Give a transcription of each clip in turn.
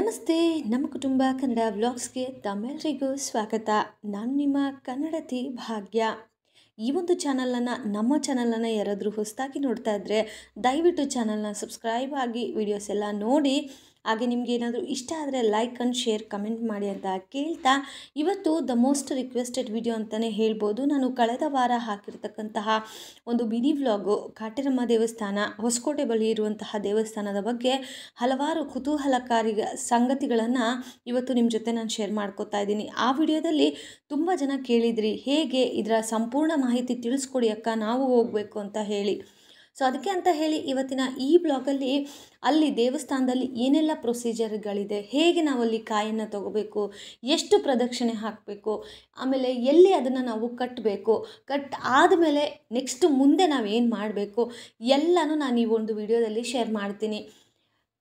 ನಮಸ್ತೆ ನಮ್ಮ ಕುಟುಂಬ ಕನ್ನಡ ವ್ಲಾಗ್ಸ್ಗೆ ತಮ್ಮೆಲ್ಲರಿಗೂ ಸ್ವಾಗತ. ನಾನು ನಿಮ್ಮ ಕನ್ನಡತಿ ಭಾಗ್ಯ. ಈ ಒಂದು ನಮ್ಮ ಚಾನಲನ್ನು ಯಾರಾದರೂ ಹೊಸದಾಗಿ ನೋಡ್ತಾ ಇದ್ದರೆ ದಯವಿಟ್ಟು ಚಾನಲ್ನ ಸಬ್ಸ್ಕ್ರೈಬ್ ಆಗಿ ವಿಡಿಯೋಸ್ ಎಲ್ಲ ನೋಡಿ, ಹಾಗೆ ನಿಮ್ಗೆ ಏನಾದರೂ ಇಷ್ಟ ಆದರೆ ಲೈಕ್ ಆ್ಯಂಡ್ ಶೇರ್ ಕಮೆಂಟ್ ಮಾಡಿ ಅಂತ ಕೇಳ್ತಾ, ಇವತ್ತು ದ ಮೋಸ್ಟ್ ರಿಕ್ವೆಸ್ಟೆಡ್ ವಿಡಿಯೋ ಅಂತಲೇ ಹೇಳ್ಬೋದು. ನಾನು ಕಳೆದ ವಾರ ಹಾಕಿರ್ತಕ್ಕಂತಹ ಒಂದು ಮಿನಿ ವ್ಲಾಗು ಕಾಟೇರಮ್ಮ ದೇವಸ್ಥಾನ, ಹೊಸಕೋಟೆ ಬಳಿ ಇರುವಂತಹ ದೇವಸ್ಥಾನದ ಬಗ್ಗೆ ಹಲವಾರು ಕುತೂಹಲಕಾರಿ ಸಂಗತಿಗಳನ್ನು ಇವತ್ತು ನಿಮ್ಮ ಜೊತೆ ನಾನು ಶೇರ್ ಮಾಡ್ಕೋತಾ ಇದ್ದೀನಿ. ಆ ವಿಡಿಯೋದಲ್ಲಿ ತುಂಬ ಜನ ಕೇಳಿದ್ರಿ, ಹೇಗೆ ಇದರ ಸಂಪೂರ್ಣ ಮಾಹಿತಿ ತಿಳಿಸ್ಕೊಡಿ ಅಕ್ಕ, ನಾವು ಹೋಗಬೇಕು ಅಂತ ಹೇಳಿ. ಸೊ ಅದಕ್ಕೆ ಅಂತ ಹೇಳಿ ಇವತ್ತಿನ ಈ ಬ್ಲಾಗಲ್ಲಿ ಅಲ್ಲಿ ದೇವಸ್ಥಾನದಲ್ಲಿ ಏನೆಲ್ಲ ಪ್ರೊಸೀಜರ್ಗಳಿದೆ, ಹೇಗೆ ನಾವು ಅಲ್ಲಿ ಕಾಯನ್ನು ತಗೋಬೇಕು, ಎಷ್ಟು ಪ್ರದಕ್ಷಿಣೆ ಹಾಕಬೇಕು, ಆಮೇಲೆ ಎಲ್ಲಿ ಅದನ್ನು ನಾವು ಕಟ್ಟಬೇಕು, ಆದಮೇಲೆ ನೆಕ್ಸ್ಟ್ ಮುಂದೆ ನಾವೇನು ಮಾಡಬೇಕು ಎಲ್ಲನೂ ನಾನು ಈ ಒಂದು ವಿಡಿಯೋದಲ್ಲಿ ಶೇರ್ ಮಾಡ್ತೀನಿ.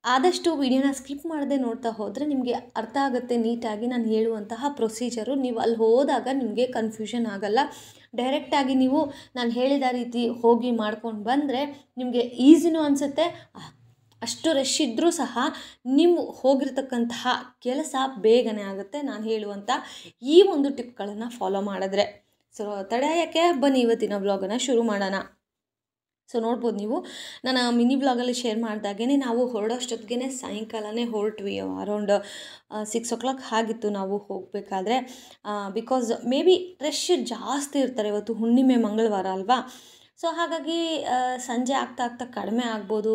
ಆದಷ್ಟು ವಿಡಿಯೋನ ಸ್ಕಿಪ್ ಮಾಡದೆ ನೋಡ್ತಾ ಹೋದರೆ ನಿಮಗೆ ಅರ್ಥ ಆಗುತ್ತೆ ನೀಟಾಗಿ ನಾನು ಹೇಳುವಂತಹ ಪ್ರೊಸೀಜರು. ನೀವು ಅಲ್ಲಿ ಹೋದಾಗ ನಿಮಗೆ ಕನ್ಫ್ಯೂಷನ್ ಆಗಲ್ಲ. ಡೈರೆಕ್ಟಾಗಿ ನೀವು ನಾನು ಹೇಳಿದ ರೀತಿ ಹೋಗಿ ಮಾಡ್ಕೊಂಡು ಬಂದರೆ ನಿಮಗೆ ಈಸಿನೂ ಅನಿಸುತ್ತೆ. ಅಷ್ಟು ರಶ್ ಇದ್ದರೂ ಸಹ ನೀವು ಹೋಗಿರ್ತಕ್ಕಂತಹ ಕೆಲಸ ಬೇಗನೆ ಆಗುತ್ತೆ ನಾನು ಹೇಳುವಂಥ ಈ ಒಂದು ಟಿಪ್ಗಳನ್ನು ಫಾಲೋ ಮಾಡಿದ್ರೆ. ಸೊ ತಡೆಯೋಕ್ಕೆ ಬನ್ನಿ ಇವತ್ತಿನ ವ್ಲಾಗನ್ನು ಶುರು ಮಾಡೋಣ. ಸೊ ನೋಡ್ಬೋದು ನೀವು, ನಾನು ಮಿನಿ ವ್ಲಾಗಲ್ಲಿ ಶೇರ್ ಮಾಡಿದಾಗೇ ನಾವು ಹೊರಡೋಷ್ಟೊತ್ತಿಗೆ ಸಾಯಂಕಾಲನೇ ಹೊರಟ್ವಿ. ಅರೌಂಡ್ 6 o'clock ಆಗಿತ್ತು ನಾವು ಹೋಗಬೇಕಾದ್ರೆ. ಬಿಕಾಸ್ ಮೇ ಬಿ ರಶ್ ಜಾಸ್ತಿ ಇರ್ತಾರೆ, ಇವತ್ತು ಹುಣ್ಣಿಮೆ ಮಂಗಳವಾರ ಅಲ್ವಾ. ಸೊ ಹಾಗಾಗಿ ಸಂಜೆ ಆಗ್ತಾ ಕಡಿಮೆ ಆಗ್ಬೋದು,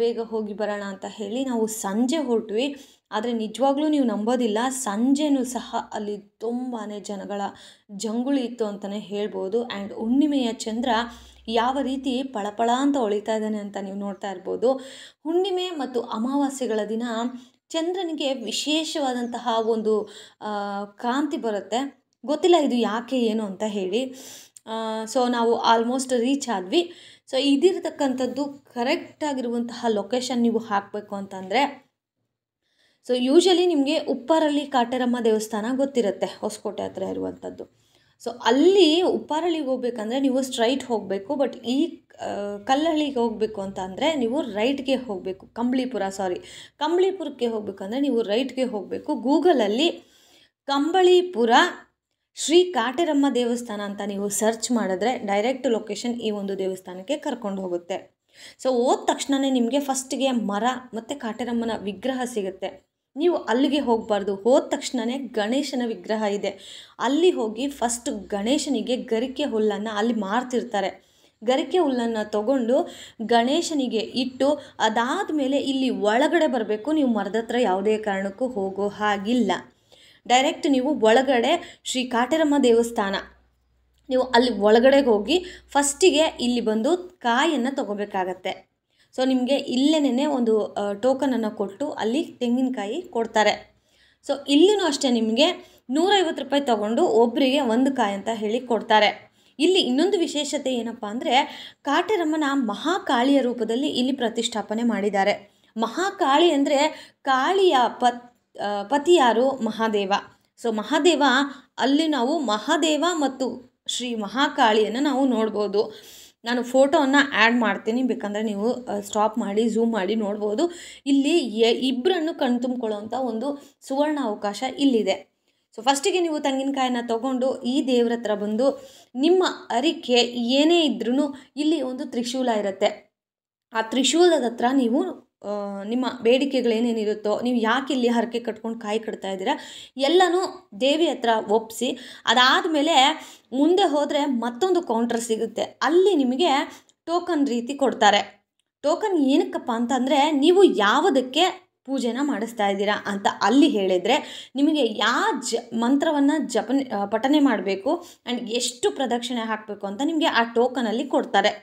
ಬೇಗ ಹೋಗಿ ಬರೋಣ ಅಂತ ಹೇಳಿ ನಾವು ಸಂಜೆ ಹೊರಟ್ವಿ. ಆದರೆ ನಿಜವಾಗ್ಲೂ ನೀವು ನಂಬೋದಿಲ್ಲ, ಸಂಜೆನೂ ಸಹ ಅಲ್ಲಿ ತುಂಬಾ ಜನಗಳ ಜಂಗುಳಿ ಇತ್ತು ಅಂತಲೇ ಹೇಳ್ಬೋದು. ಆ್ಯಂಡ್ ಹುಣ್ಣಿಮೆಯ ಚಂದ್ರ ಯಾವ ರೀತಿ ಪಳಪಳ ಅಂತ ಹೊಳಿತಾ ಇದ್ದಾನೆ ಅಂತ ನೀವು ನೋಡ್ತಾ ಇರ್ಬೋದು. ಹುಣ್ಣಿಮೆ ಮತ್ತು ಅಮಾವಾಸ್ಯೆಗಳ ದಿನ ಚಂದ್ರನಿಗೆ ವಿಶೇಷವಾದಂತಹ ಒಂದು ಕಾಂತಿ ಬರುತ್ತೆ. ಗೊತ್ತಿಲ್ಲ ಇದು ಯಾಕೆ ಏನು ಅಂತ ಹೇಳಿ. ಸೊ ನಾವು ಆಲ್ಮೋಸ್ಟ್ ರೀಚ್ ಆದ್ವಿ. ಸೊ ಇದಿರತಕ್ಕಂಥದ್ದು ಕರೆಕ್ಟಾಗಿರುವಂತಹ ಲೊಕೇಶನ್ ನೀವು ಹಾಕಬೇಕು ಅಂತಂದರೆ, ಸೊ ಯೂಶಲಿ ನಿಮಗೆ ಉಪ್ಪಾರಳ್ಳಿ ಕಾಟೇರಮ್ಮ ದೇವಸ್ಥಾನ ಗೊತ್ತಿರುತ್ತೆ, ಹೊಸಕೋಟೆ ಹತ್ರ ಇರುವಂಥದ್ದು. ಸೊ ಅಲ್ಲಿ ಉಪ್ಪಾರಳ್ಳಿಗೆ ಹೋಗ್ಬೇಕಂದ್ರೆ ನೀವು ಸ್ಟ್ರೈಟ್ ಹೋಗಬೇಕು. ಬಟ್ ಈ ಕಲ್ಲಹಳ್ಳಿಗೆ ಹೋಗಬೇಕು ಅಂತ ಅಂದರೆ ನೀವು ರೈಟ್ಗೆ ಹೋಗಬೇಕು. ಕಂಬಳಿಪುರಕ್ಕೆ ಹೋಗಬೇಕಂದ್ರೆ ನೀವು ರೈಟ್ಗೆ ಹೋಗಬೇಕು. ಗೂಗಲಲ್ಲಿ ಕಂಬಳಿಪುರ ಶ್ರೀ ಕಾಟೇರಮ್ಮ ದೇವಸ್ಥಾನ ಅಂತ ನೀವು ಸರ್ಚ್ ಮಾಡಿದ್ರೆ ಡೈರೆಕ್ಟ್ ಲೊಕೇಶನ್ ಈ ಒಂದು ದೇವಸ್ಥಾನಕ್ಕೆ ಕರ್ಕೊಂಡು ಹೋಗುತ್ತೆ. ಸೊ ಹೋದ ತಕ್ಷಣವೇ ನಿಮಗೆ ಫಸ್ಟಿಗೆ ಮರ ಮತ್ತು ಕಾಟೇರಮ್ಮನ ವಿಗ್ರಹ ಸಿಗುತ್ತೆ. ನೀವು ಅಲ್ಲಿಗೆ ಹೋಗಬಾರ್ದು, ಹೋದ ತಕ್ಷಣವೇ ಗಣೇಶನ ವಿಗ್ರಹ ಇದೆ, ಅಲ್ಲಿ ಹೋಗಿ ಫಸ್ಟ್ ಗಣೇಶನಿಗೆ ಗರಿಕೆ ಹುಲ್ಲನ್ನು ಅಲ್ಲಿ ಮಾರ್ತಿರ್ತಾರೆ. ಗರಿಕೆ ಹುಲ್ಲನ್ನು ತಗೊಂಡು ಗಣೇಶನಿಗೆ ಇಟ್ಟು ಅದಾದಮೇಲೆ ಇಲ್ಲಿ ಒಳಗಡೆ ಬರಬೇಕು. ನೀವು ಮರದ ಹತ್ರ ಯಾವುದೇ ಕಾರಣಕ್ಕೂ ಹೋಗೋ ಹಾಗಿಲ್ಲ. ಡೈರೆಕ್ಟ್ ನೀವು ಒಳಗಡೆ ಶ್ರೀ ಕಾಟೇರಮ್ಮ ದೇವಸ್ಥಾನ, ನೀವು ಅಲ್ಲಿ ಒಳಗಡೆಗೆ ಹೋಗಿ ಫಸ್ಟಿಗೆ ಇಲ್ಲಿ ಬಂದು ಕಾಯನ್ನು ತಗೋಬೇಕಾಗತ್ತೆ. ಸೊ ನಿಮಗೆ ಇಲ್ಲೇನೇ ಒಂದು ಟೋಕನನ್ನು ಕೊಟ್ಟು ಅಲ್ಲಿ ತೆಂಗಿನಕಾಯಿ ಕೊಡ್ತಾರೆ. ಸೊ ಇಲ್ಲಿನೂ ಅಷ್ಟೇ ನಿಮಗೆ 150 ರೂಪಾಯಿ ತೊಗೊಂಡು ಒಬ್ಬರಿಗೆ 1 ಕಾಯಿ ಅಂತ ಹೇಳಿ ಕೊಡ್ತಾರೆ. ಇಲ್ಲಿ ಇನ್ನೊಂದು ವಿಶೇಷತೆ ಏನಪ್ಪ ಅಂದರೆ, ಕಾಟೇರಮ್ಮನ ಮಹಾಕಾಳಿಯ ರೂಪದಲ್ಲಿ ಇಲ್ಲಿ ಪ್ರತಿಷ್ಠಾಪನೆ ಮಾಡಿದ್ದಾರೆ. ಮಹಾಕಾಳಿ ಅಂದರೆ ಕಾಳಿಯ ಪತಿ ಯಾರು? ಮಹಾದೇವ. ಸೊ ಮಹಾದೇವ, ಅಲ್ಲಿ ನಾವು ಮಹಾದೇವ ಮತ್ತು ಶ್ರೀ ಮಹಾಕಾಳಿಯನ್ನು ನಾವು ನೋಡ್ಬೋದು. ನಾನು ಫೋಟೋವನ್ನು ಆ್ಯಡ್ ಮಾಡ್ತೀನಿ, ಬೇಕಂದರೆ ನೀವು ಸ್ಟಾಪ್ ಮಾಡಿ ಝೂಮ್ ಮಾಡಿ ನೋಡ್ಬೋದು. ಇಲ್ಲಿ ಇಬ್ಬರನ್ನು ಕಣ್ತುಂಬ್ಕೊಳ್ಳೋವಂಥ ಒಂದು ಸುವರ್ಣ ಅವಕಾಶ ಇಲ್ಲಿದೆ. ಸೊ ಫಸ್ಟಿಗೆ ನೀವು ತೆಂಗಿನಕಾಯಿನ ತೊಗೊಂಡು ಈ ದೇವ್ರ ಹತ್ರ ಬಂದು ನಿಮ್ಮ ಅರಿಕೆ ಏನೇ ಇದ್ರೂ ಇಲ್ಲಿ ಒಂದು ತ್ರಿಶೂಲ ಇರುತ್ತೆ. ಆ ತ್ರಿಶೂಲದ ಹತ್ರ ನೀವು ನಿಮ್ಮ ಬೇಡಿಕೆಗಳೇನೇನಿರುತ್ತೋ, ನೀವು ಯಾಕೆ ಇಲ್ಲಿ ಹರಕೆ ಕಟ್ಕೊಂಡು ಕಾಯಿ ಕಟ್ತಾ ಇದ್ದೀರಾ ಎಲ್ಲನೂ ದೇವಿ ಹತ್ರ ಒಪ್ಪಿಸಿ, ಅದಾದಮೇಲೆ ಮುಂದೆ ಹೋದರೆ ಮತ್ತೊಂದು ಕೌಂಟರ್ ಸಿಗುತ್ತೆ. ಅಲ್ಲಿ ನಿಮಗೆ ಟೋಕನ್ ರೀತಿ ಕೊಡ್ತಾರೆ. ಟೋಕನ್ ಏನಕ್ಕಪ್ಪ ಅಂತಂದರೆ, ನೀವು ಯಾವುದಕ್ಕೆ ಪೂಜೆನ ಮಾಡಿಸ್ತಾ ಇದ್ದೀರಾ ಅಂತ ಅಲ್ಲಿ ಹೇಳಿದರೆ ನಿಮಗೆ ಮಂತ್ರವನ್ನು ಪಠನೆ ಮಾಡಬೇಕು ಆ್ಯಂಡ್ ಎಷ್ಟು ಪ್ರದಕ್ಷಿಣೆ ಹಾಕಬೇಕು ಅಂತ ನಿಮಗೆ ಆ ಟೋಕನಲ್ಲಿ ಕೊಡ್ತಾರೆ.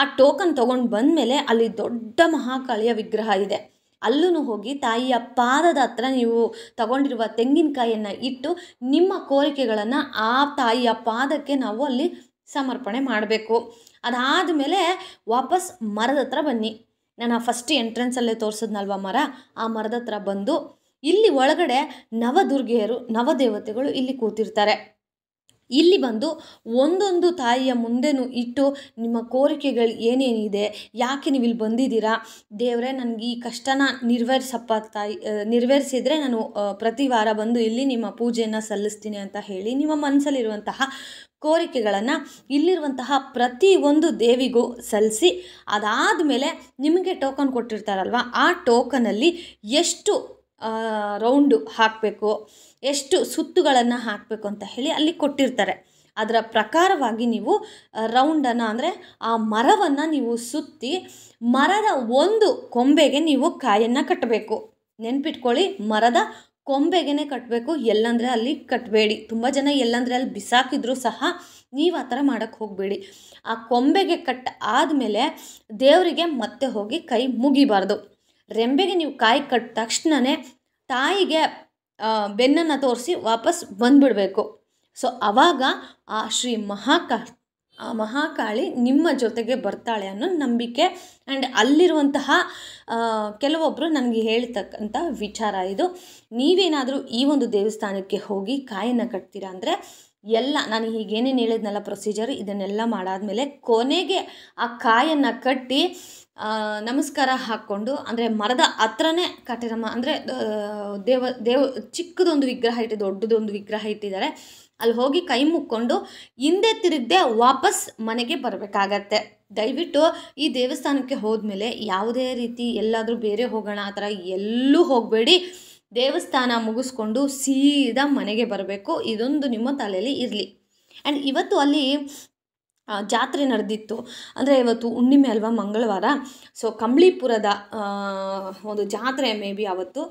ಆ ಟೋಕನ್ ತೊಗೊಂಡು ಬಂದಮೇಲೆ ಅಲ್ಲಿ ದೊಡ್ಡ ಮಹಾಕಾಳಿಯ ವಿಗ್ರಹ ಇದೆ. ಅಲ್ಲೂ ಹೋಗಿ ತಾಯಿಯ ಪಾದದ ಹತ್ರ ನೀವು ತಗೊಂಡಿರುವ ತೆಂಗಿನಕಾಯಿಯನ್ನು ಇಟ್ಟು ನಿಮ್ಮ ಕೋರಿಕೆಗಳನ್ನು ಆ ತಾಯಿಯ ಪಾದಕ್ಕೆ ನಾವು ಅಲ್ಲಿ ಸಮರ್ಪಣೆ ಮಾಡಬೇಕು. ಅದಾದಮೇಲೆ ವಾಪಸ್ ಮರದ ಹತ್ರ ಬನ್ನಿ. ನಾನು ಫಸ್ಟ್ ಎಂಟ್ರೆನ್ಸಲ್ಲೇ ತೋರಿಸಿದ್ನಲ್ವ ಮರ, ಆ ಮರದ ಹತ್ರ ಬಂದು ಇಲ್ಲಿ ಒಳಗಡೆ ನವದುರ್ಗೆಯರು, ನವದೇವತೆಗಳು ಇಲ್ಲಿ ಕೂತಿರ್ತಾರೆ. ಇಲ್ಲಿ ಬಂದು ಒಂದೊಂದು ತಾಯಿಯ ಮುಂದೆನೂ ಇಟ್ಟು ನಿಮ್ಮ ಕೋರಿಕೆಗಳು ಏನೇನಿದೆ, ಯಾಕೆ ನೀವು ಇಲ್ಲಿ ಬಂದಿದ್ದೀರಾ, ದೇವರೇ ನನಗೆ ಈ ಕಷ್ಟನ ನೆರವೇರಿಸಪ್ಪ ತಾಯಿ, ನೆರವೇರಿಸಿದರೆ ನಾನು ಪ್ರತಿ ವಾರ ಬಂದು ಇಲ್ಲಿ ನಿಮ್ಮ ಪೂಜೆಯನ್ನು ಸಲ್ಲಿಸ್ತೀನಿ ಅಂತ ಹೇಳಿ ನಿಮ್ಮ ಮನಸ್ಸಲ್ಲಿರುವಂತಹ ಕೋರಿಕೆಗಳನ್ನು ಇಲ್ಲಿರುವಂತಹ ಪ್ರತಿಯೊಂದು ದೇವಿಗೂ ಸಲ್ಲಿಸಿ, ಅದಾದಮೇಲೆ ನಿಮಗೆ ಟೋಕನ್ ಕೊಟ್ಟಿರ್ತಾರಲ್ವ, ಆ ಟೋಕನಲ್ಲಿ ಎಷ್ಟು ರೌಂಡು ಹಾಕಬೇಕು, ಎಷ್ಟು ಸುತ್ತುಗಳನ್ನು ಹಾಕಬೇಕು ಅಂತ ಹೇಳಿ ಅಲ್ಲಿ ಕೊಟ್ಟಿರ್ತಾರೆ. ಅದರ ಪ್ರಕಾರವಾಗಿ ನೀವು ರೌಂಡನ್ನು ಅಂದರೆ ಆ ಮರವನ್ನು ನೀವು ಸುತ್ತಿ ಮರದ ಒಂದು ಕೊಂಬೆಗೆ ನೀವು ಕಾಯನ್ನು ಕಟ್ಟಬೇಕು. ನೆನ್ಪಿಟ್ಕೊಳ್ಳಿ, ಮರದ ಕೊಂಬೆಗೆ ಕಟ್ಟಬೇಕು, ಎಲ್ಲಂದರೆ ಅಲ್ಲಿ ಕಟ್ಟಬೇಡಿ. ತುಂಬ ಜನ ಎಲ್ಲಂದರೆ ಅಲ್ಲಿ ಬಿಸಾಕಿದ್ರೂ ಸಹ ನೀವು ಆ ಥರ ಮಾಡೋಕ್ಕೆ ಹೋಗಬೇಡಿ. ಆ ಕೊಂಬೆಗೆ ಕಟ್ಟ ಆದಮೇಲೆ ದೇವರಿಗೆ ಮತ್ತೆ ಹೋಗಿ ಕೈ ಮುಗಿಬಾರ್ದು. ರೆಂಬೆಗೆ ನೀವು ಕಾಯಿ ಕಟ್ಟ ತಕ್ಷಣವೇ ತಾಯಿಗೆ ಬೆನ್ನನ್ನು ತೋರಿಸಿ ವಾಪಸ್ ಬಂದುಬಿಡಬೇಕು. ಸೊ ಆವಾಗ ಆ ಶ್ರೀ ಮಹಾಕಾಳಿ ನಿಮ್ಮ ಜೊತೆಗೆ ಬರ್ತಾಳೆ ಅನ್ನೋ ನಂಬಿಕೆ. ಆ್ಯಂಡ್ ಅಲ್ಲಿರುವಂತಹ ಕೆಲವೊಬ್ಬರು ನನಗೆ ಹೇಳ್ತಕ್ಕಂಥ ವಿಚಾರ ಇದು. ನೀವೇನಾದರೂ ಈ ಒಂದು ದೇವಸ್ಥಾನಕ್ಕೆ ಹೋಗಿ ಕಾಯನ್ನು ಕಟ್ತೀರಾ ಅಂದರೆ ಎಲ್ಲ ನಾನು ಹೀಗೇನೇನು ಹೇಳಿದ್ನಲ್ಲ ಪ್ರೊಸೀಜರ್, ಇದನ್ನೆಲ್ಲ ಮಾಡಾದಮೇಲೆ ಕೊನೆಗೆ ಆ ಕಾಯನ್ನು ಕಟ್ಟಿ ನಮಸ್ಕಾರ ಹಾಕ್ಕೊಂಡು, ಅಂದರೆ ಮರದ ಹತ್ರನೇ ಕಟ್ಟಿರಮ್ಮ, ಅಂದರೆ ದೇವ ಚಿಕ್ಕದೊಂದು ವಿಗ್ರಹ ಇಟ್ಟು ದೊಡ್ಡದೊಂದು ವಿಗ್ರಹ ಇಟ್ಟಿದ್ದಾರೆ, ಅಲ್ಲಿ ಹೋಗಿ ಕೈ ಮುಕ್ಕೊಂಡು ಹಿಂದೆ ತಿರುಗದೆ ವಾಪಸ್ ಮನೆಗೆ ಬರಬೇಕಾಗತ್ತೆ. ದಯವಿಟ್ಟು ಈ ದೇವಸ್ಥಾನಕ್ಕೆ ಹೋದ್ಮೇಲೆ ಯಾವುದೇ ರೀತಿ ಎಲ್ಲಾದರೂ ಬೇರೆ ಹೋಗೋಣ ಆ ಥರ ಎಲ್ಲೂ ಹೋಗಬೇಡಿ. ದೇವಸ್ಥಾನ ಮುಗಿಸ್ಕೊಂಡು ಸೀದಾ ಮನೆಗೆ ಬರಬೇಕು. ಇದೊಂದು ನಿಮ್ಮ ತಲೆಯಲ್ಲಿ ಇರಲಿ. ಆ್ಯಂಡ್ ಇವತ್ತು ಅಲ್ಲಿ ಜಾತ್ರೆ ನಡೆದಿತ್ತು. ಅಂದರೆ ಇವತ್ತು ಹುಣ್ಣಿಮೆ ಅಲ್ವಾ, ಮಂಗಳವಾರ. ಸೊ ಕಂಬಳಿಪುರದ ಒಂದು ಜಾತ್ರೆ ಮೇ ಬಿ ಅವತ್ತು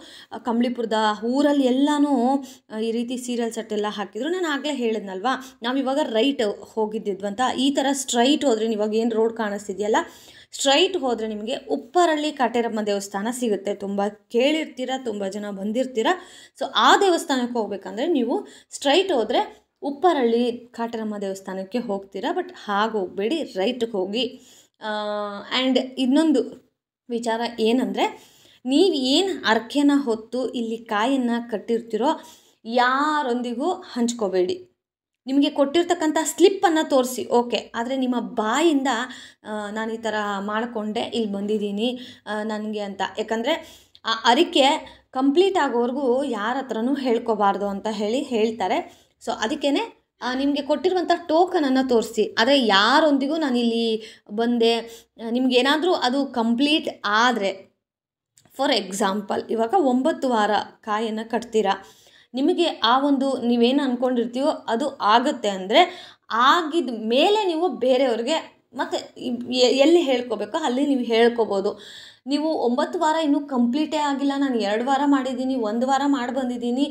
ಕಂಬಳಿಪುರದ ಊರಲ್ಲಿ ಎಲ್ಲನೂ ಈ ರೀತಿ ಸೀರಿಯಲ್ ಸೆಟ್ಟೆಲ್ಲ ಹಾಕಿದ್ರು. ನಾನು ಆಗಲೇ ಹೇಳಿದ್ನಲ್ವಾ, ನಾವಿವಾಗ ರೈಟ್ ಹೋಗಿದ್ದಿದ್ವಂತ. ಈ ಥರ ಸ್ಟ್ರೈಟ್ ಹೋದರೆ, ಇವಾಗ ಏನು ರೋಡ್ ಕಾಣಿಸ್ತಿದೆಯಲ್ಲ, ಸ್ಟ್ರೈಟ್ ಹೋದರೆ ನಿಮಗೆ ಉಪ್ಪರಳ್ಳಿ ಕಾಟೇರಮ್ಮ ದೇವಸ್ಥಾನ ಸಿಗುತ್ತೆ. ತುಂಬ ಕೇಳಿರ್ತೀರ, ತುಂಬ ಜನ ಬಂದಿರ್ತೀರ. ಸೊ ಆ ದೇವಸ್ಥಾನಕ್ಕೆ ಹೋಗ್ಬೇಕಂದ್ರೆ ನೀವು ಸ್ಟ್ರೈಟ್ ಹೋದರೆ ಉಪ್ಪರಳ್ಳಿ ಕಾಟೇರಮ್ಮ ದೇವಸ್ಥಾನಕ್ಕೆ ಹೋಗ್ತೀರಾ. ಬಟ್ ಹಾಗೆ ಹೋಗಬೇಡಿ, ರೈಟ್ಗೆ ಹೋಗಿ. ಆ್ಯಂಡ್ ಇನ್ನೊಂದು ವಿಚಾರ ಏನಂದರೆ, ನೀವು ಏನು ಹರಕೆನ ಹೊತ್ತು ಇಲ್ಲಿ ಕಾಯನ್ನು ಕಟ್ಟಿರ್ತೀರೋ ಯಾರೊಂದಿಗೂ ಹಂಚ್ಕೋಬೇಡಿ. ನಿಮಗೆ ಕೊಟ್ಟಿರ್ತಕ್ಕಂಥ ಸ್ಲಿಪ್ಪನ್ನು ತೋರಿಸಿ ಓಕೆ, ಆದರೆ ನಿಮ್ಮ ಬಾಯಿಂದ ನಾನು ಈ ಥರ ಮಾಡಿಕೊಂಡೆ ಇಲ್ಲಿ ಬಂದಿದ್ದೀನಿ ನನಗೆ ಅಂತ. ಯಾಕಂದರೆ ಆ ಹರಕೆ ಕಂಪ್ಲೀಟ್ ಆಗೋವರೆಗೂ ಯಾರ ಹತ್ರನೂ ಹೇಳ್ಕೊಬಾರ್ದು ಅಂತ ಹೇಳ್ತಾರೆ. ಸೊ ಅದಕ್ಕೇ ನಿಮಗೆ ಕೊಟ್ಟಿರುವಂಥ ಟೋಕನನ್ನು ತೋರಿಸಿ, ಆದರೆ ಯಾರೊಂದಿಗೂ ನಾನಿಲ್ಲಿ ಬಂದೆ, ನಿಮಗೇನಾದರೂ ಅದು ಕಂಪ್ಲೀಟ್ ಆದರೆ, ಫಾರ್ ಎಕ್ಸಾಂಪಲ್ ಇವಾಗ 9 ವಾರ ಕಾಯನ್ನು ಕಟ್ತೀರಾ, ನಿಮಗೆ ಆ ಒಂದು ನೀವೇನು ಅಂದ್ಕೊಂಡಿರ್ತೀವೋ ಅದು ಆಗುತ್ತೆ ಅಂದರೆ, ಆಗಿದ ಮೇಲೆ ನೀವು ಬೇರೆಯವ್ರಿಗೆ ಮತ್ತು ಎಲ್ಲಿ ಹೇಳ್ಕೊಬೇಕೋ ಅಲ್ಲಿ ನೀವು ಹೇಳ್ಕೊಬೋದು. ನೀವು 9 ವಾರ ಇನ್ನೂ ಕಂಪ್ಲೀಟೇ ಆಗಿಲ್ಲ, ನಾನು 2 ವಾರ ಮಾಡಿದ್ದೀನಿ, 1 ವಾರ ಮಾಡಿ ಬಂದಿದ್ದೀನಿ,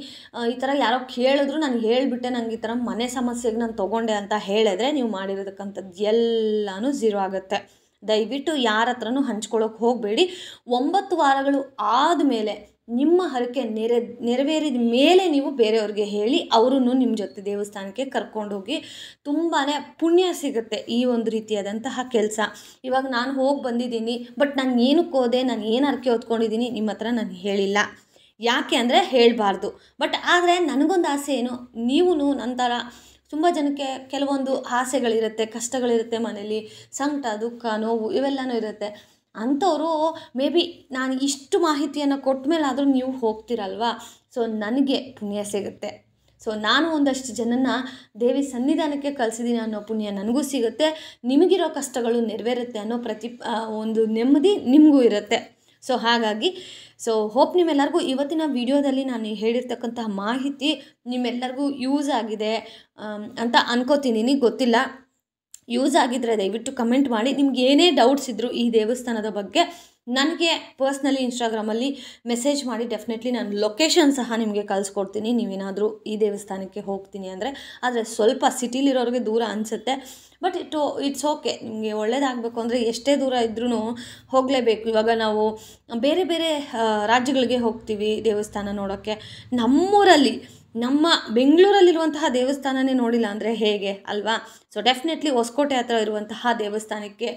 ಈ ಥರ ಯಾರೋ ಕೇಳಿದ್ರು ನಾನು ಹೇಳಿಬಿಟ್ಟೆ, ನನಗೆ ಈ ಥರ ಮನೆ ಸಮಸ್ಯೆಗೆ ನಾನು ತೊಗೊಂಡೆ ಅಂತ ಹೇಳಿದ್ರೆ ನೀವು ಮಾಡಿರೋದಕ್ಕಂಥದ್ದು ಎಲ್ಲನೂ ಝೀರೋ ಆಗುತ್ತೆ. ದಯವಿಟ್ಟು ಯಾರ ಹತ್ರನೂ ಹಂಚ್ಕೊಳ್ಳೋಕೆ ಹೋಗಬೇಡಿ. 9 ವಾರಗಳು ಆದಮೇಲೆ ನಿಮ್ಮ ಹರಕೆ ನೆರವೇರಿದ ಮೇಲೆ ನೀವು ಬೇರೆಯವ್ರಿಗೆ ಹೇಳಿ ಅವರನ್ನು ನಿಮ್ಮ ಜೊತೆ ದೇವಸ್ಥಾನಕ್ಕೆ ಕರ್ಕೊಂಡೋಗಿ. ತುಂಬಾ ಪುಣ್ಯ ಸಿಗುತ್ತೆ ಈ ಒಂದು ರೀತಿಯಾದಂತಹ ಕೆಲಸ. ಇವಾಗ ನಾನು ಹೋಗಿ ಬಂದಿದ್ದೀನಿ, ಬಟ್ ನಾನು ಏನಕ್ಕೆ ಹೋದೆ, ನಾನು ಏನು ಹರಕೆ ಹೊತ್ಕೊಂಡಿದ್ದೀನಿ ನಿಮ್ಮ ಹತ್ರ ನಾನು ಹೇಳಿಲ್ಲ. ಯಾಕೆ ಅಂದರೆ ಹೇಳಬಾರ್ದು. ಬಟ್ ಆದರೆ ನನಗೊಂದು ಆಸೆ ಏನು, ನೀವು ನಂತರ ತುಂಬ ಜನಕ್ಕೆ ಕೆಲವೊಂದು ಆಸೆಗಳಿರುತ್ತೆ, ಕಷ್ಟಗಳಿರುತ್ತೆ, ಮನೇಲಿ ಸಂಕಟ, ದುಃಖ, ನೋವು ಇವೆಲ್ಲನೂ ಇರುತ್ತೆ. ಅಂಥವರು ಮೇ ಬಿ ನಾನು ಇಷ್ಟು ಮಾಹಿತಿಯನ್ನು ಕೊಟ್ಟ ಮೇಲಾದರೂ ನೀವು ಹೋಗ್ತಿರಲ್ವ, ಸೊ ನನಗೆ ಪುಣ್ಯ ಸಿಗುತ್ತೆ. ಸೊ ನಾನು ಒಂದಷ್ಟು ಜನನ ದೇವಿ ಸನ್ನಿಧಾನಕ್ಕೆ ಕಳಿಸಿದ್ದೀನಿ ಅನ್ನೋ ಪುಣ್ಯ ನನಗೂ ಸಿಗುತ್ತೆ, ನಿಮಗಿರೋ ಕಷ್ಟಗಳು ನೆರವೇರುತ್ತೆ ಅನ್ನೋ ಒಂದು ನೆಮ್ಮದಿ ನಿಮಗೂ ಇರುತ್ತೆ. ಸೊ ಹಾಗಾಗಿ ಹೋಪ್ ನಿಮ್ಮೆಲ್ಲರಿಗೂ ಇವತ್ತಿನ ವಿಡಿಯೋದಲ್ಲಿ ನಾನು ಹೇಳಿರ್ತಕ್ಕಂತಹ ಮಾಹಿತಿ ನಿಮ್ಮೆಲ್ಲರಿಗೂ ಯೂಸ್ ಆಗಿದೆ ಅಂತ ಅನ್ಕೋತೀನಿ. ಗೊತ್ತಿಲ್ಲ, ಯೂಸ್ ಆಗಿದ್ದರೆ ದಯವಿಟ್ಟು ಕಮೆಂಟ್ ಮಾಡಿ. ನಿಮ್ಗೆ ಏನೇ ಡೌಟ್ಸ್ ಇದ್ದರೂ ಈ ದೇವಸ್ಥಾನದ ಬಗ್ಗೆ ನನಗೆ ಪರ್ಸ್ನಲಿ ಇನ್ಸ್ಟಾಗ್ರಾಮಲ್ಲಿ ಮೆಸೇಜ್ ಮಾಡಿ. ಡೆಫಿನೆಟ್ಲಿ ನಾನು ಲೊಕೇಶನ್ ಸಹ ನಿಮಗೆ ಕಳಿಸ್ಕೊಡ್ತೀನಿ, ನೀವೇನಾದರೂ ಈ ದೇವಸ್ಥಾನಕ್ಕೆ ಹೋಗ್ತೀನಿ ಅಂದರೆ. ಆದರೆ ಸ್ವಲ್ಪ ಸಿಟಿಲಿರೋರಿಗೆ ದೂರ ಅನಿಸುತ್ತೆ, ಬಟ್ ಇಟ್ಸ್ ಓಕೆ. ನಿಮಗೆ ಒಳ್ಳೇದಾಗಬೇಕು ಅಂದರೆ ಎಷ್ಟೇ ದೂರ ಇದ್ರೂ ಹೋಗಲೇಬೇಕು. ಇವಾಗ ನಾವು ಬೇರೆ ಬೇರೆ ರಾಜ್ಯಗಳಿಗೆ ಹೋಗ್ತೀವಿ ದೇವಸ್ಥಾನ ನೋಡೋಕ್ಕೆ, ನಮ್ಮೂರಲ್ಲಿ ನಮ್ಮ ಬೆಂಗಳೂರಲ್ಲಿರುವಂತಹ ದೇವಸ್ಥಾನನೇ ನೋಡಿಲ್ಲ ಅಂದರೆ ಹೇಗೆ ಅಲ್ವಾ? ಸೊ ಡೆಫಿನೆಟ್ಲಿ ಹೊಸಕೋಟೆ ಹತ್ರ ಇರುವಂತಹ ದೇವಸ್ಥಾನಕ್ಕೆ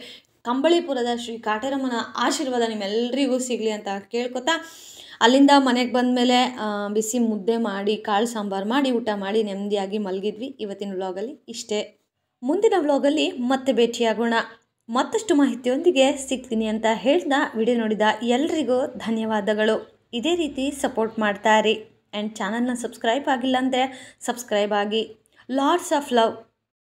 ಕಂಬಳಿಪುರದ ಶ್ರೀ ಕಾಟೇರಮ್ಮನ ಆಶೀರ್ವಾದ ನಿಮ್ಮೆಲ್ಲರಿಗೂ ಸಿಗಲಿ ಅಂತ ಕೇಳ್ಕೊತಾ ಅಲ್ಲಿಂದ ಮನೆಗೆ ಬಂದಮೇಲೆ ಬಿಸಿ ಮುದ್ದೆ ಮಾಡಿ ಕಾಳು ಸಾಂಬಾರು ಮಾಡಿ ಊಟ ಮಾಡಿ ನೆಮ್ಮದಿಯಾಗಿ ಮಲಗಿದ್ವಿ. ಇವತ್ತಿನ ವ್ಲಾಗಲ್ಲಿ ಇಷ್ಟೇ. ಮುಂದಿನ ವ್ಲಾಗಲ್ಲಿ ಮತ್ತೆ ಭೇಟಿಯಾಗೋಣ. ಮತ್ತಷ್ಟು ಮಾಹಿತಿಯೊಂದಿಗೆ ಸಿಗ್ತೀನಿ ಅಂತ ಹೇಳ್ದ ವಿಡಿಯೋ ನೋಡಿದ ಎಲ್ರಿಗೂ ಧನ್ಯವಾದಗಳು. ಇದೇ ರೀತಿ ಸಪೋರ್ಟ್ ಮಾಡ್ತಾ ಇರಿ. ಆ್ಯಂಡ್ ಚಾನಲ್ನ ಸಬ್ಸ್ಕ್ರೈಬ್ ಆಗಿಲ್ಲ ಅಂದರೆ ಸಬ್ಸ್ಕ್ರೈಬ್ ಆಗಿ. Lots of love.